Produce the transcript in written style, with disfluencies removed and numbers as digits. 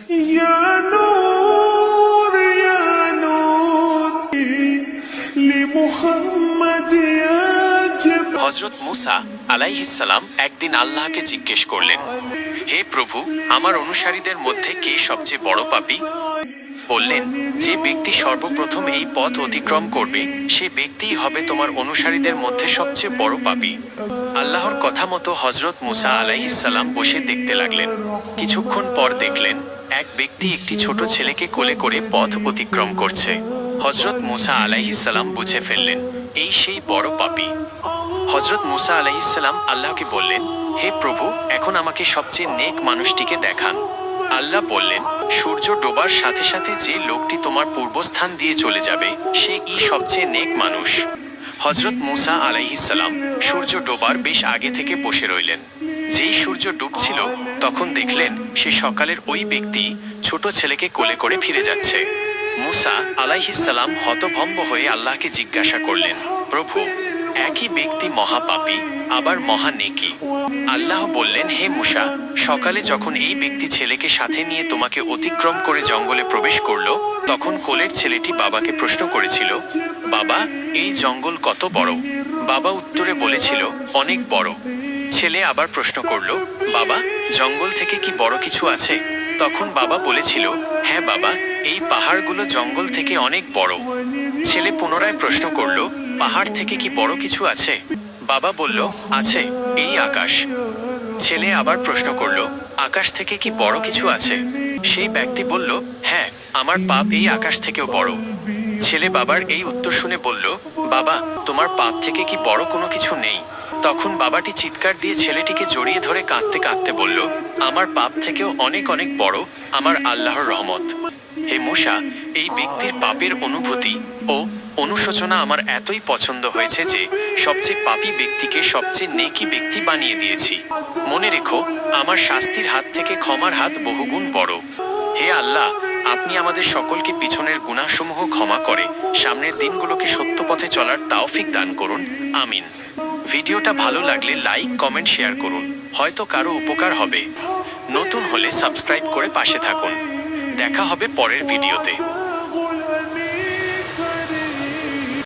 يا نور يا نور لمحمد يا جبل। হযরত মুসা আলাইহিস সালাম একদিন আল্লাহকে জিজ্ঞেস করলেন, হে প্রভু, আমার অনুসারীদের মধ্যে কে সবচেয়ে বড় পাপী? বললেন, যে ব্যক্তি সর্বপ্রথম এই পথ অতিক্রম করবে সে ব্যক্তিই হবে তোমার অনুসারীদের মধ্যে সবচেয়ে বড় পাপী। আল্লাহর কথা মতো হযরত মুসা আলাইহিস সালাম বসে দেখতে লাগলেন। কিছুক্ষণ পর দেখলেন এক ব্যক্তি একটি ছোট ছেলেকে কোলে করে পথ অতিক্রম করছে। হযরত মুসা আলাইহিস সালাম বুঝে ফেললেন এই সেই বড় পাপী। হযরত মুসা আলাইহিস সালাম আল্লাহকে বললেন, হে প্রভু, এখন আমাকে সবচেয়ে নেক মানুষটিকে দেখান। আল্লাহ বললেন, সূর্য ডোবার সাথে সাথে যে লোকটি তোমার পূর্বস্থান দিয়ে চলে যাবে সেই সবচেয়ে নেক মানুষ। হযরত মুসা আলাইহিস সালাম সূর্য ডোবার বেশ আগে থেকে বসে রইলেন। যেই সূর্য ডুবছিল তখন দেখলেন সে সকালের ওই ব্যক্তি ছোট ছেলেকে কোলে করে ফিরে যাচ্ছে। মুসা আলাইহিস সালাম হতভম্ব হয়ে আল্লাহকে জিজ্ঞাসা করলেন, প্রভু, একই ব্যক্তি মহাপাপী আবার মহা নেকি। আল্লাহ বললেন, হে মুসা, সকালে যখন এই ব্যক্তি ছেলেকে সাথে নিয়ে তোমাকে অতিক্রম করে জঙ্গলে প্রবেশ করলো তখন কোলের ছেলেটি বাবাকে প্রশ্ন করেছিল, বাবা, এই জঙ্গল কত বড়? বাবা উত্তরে বলেছিল, অনেক বড়। ছেলে আবার প্রশ্ন করল, বাবা, জঙ্গল থেকে কি বড় কিছু আছে? তখন বাবা বলেছিল, হ্যাঁ বাবা, এই পাহাড়গুলো জঙ্গল থেকে অনেক বড়। ছেলে পুনরায় প্রশ্ন করল, পাহাড় থেকে কি বড় কিছু আছে? বাবা বলল, আছে, এই আকাশ। ছেলে আবার প্রশ্ন করল, আকাশ থেকে কি বড় কিছু আছে? সেই ব্যক্তি বলল, হ্যাঁ, আমার পাপ এই আকাশ থেকেও বড়। ছেলে বাবার এই উত্তর শুনে বলল, বাবা, তোমার পাপ থেকে কি বড় কোনো কিছু নেই? তখন বাবাটি চিৎকার দিয়ে ছেলেটিকে জড়িয়ে ধরে কাঁদতে কাঁদতে বলল, আমার পাপ থেকেও অনেক অনেক বড় আমার আল্লাহর রহমত। হে মুসা, এই ব্যক্তির পাপের অনুভূতি ও অনুশোচনা আমার এতই পছন্দ হয়েছে যে সবচেয়ে পাপী ব্যক্তিকে সবচেয়ে নেকি ব্যক্তি বানিয়ে দিয়েছি। মনে রেখো, আমার শাস্তির হাত থেকে ক্ষমার হাত বহুগুণ বড়। হে আল্লাহ, আপনি আমাদের সকলকে পিছনের গুনাহসমূহ ক্ষমা করে সামনের দিনগুলোকে সত্য পথে চলার তাওফিক দান করুন, আমিন। ভিডিওটা ভালো লাগলে লাইক, কমেন্ট, শেয়ার করুন, হয়তো কারো উপকার হবে। নতুন হলে সাবস্ক্রাইব করে পাশে থাকুন। দেখা হবে পরের ভিডিওতে।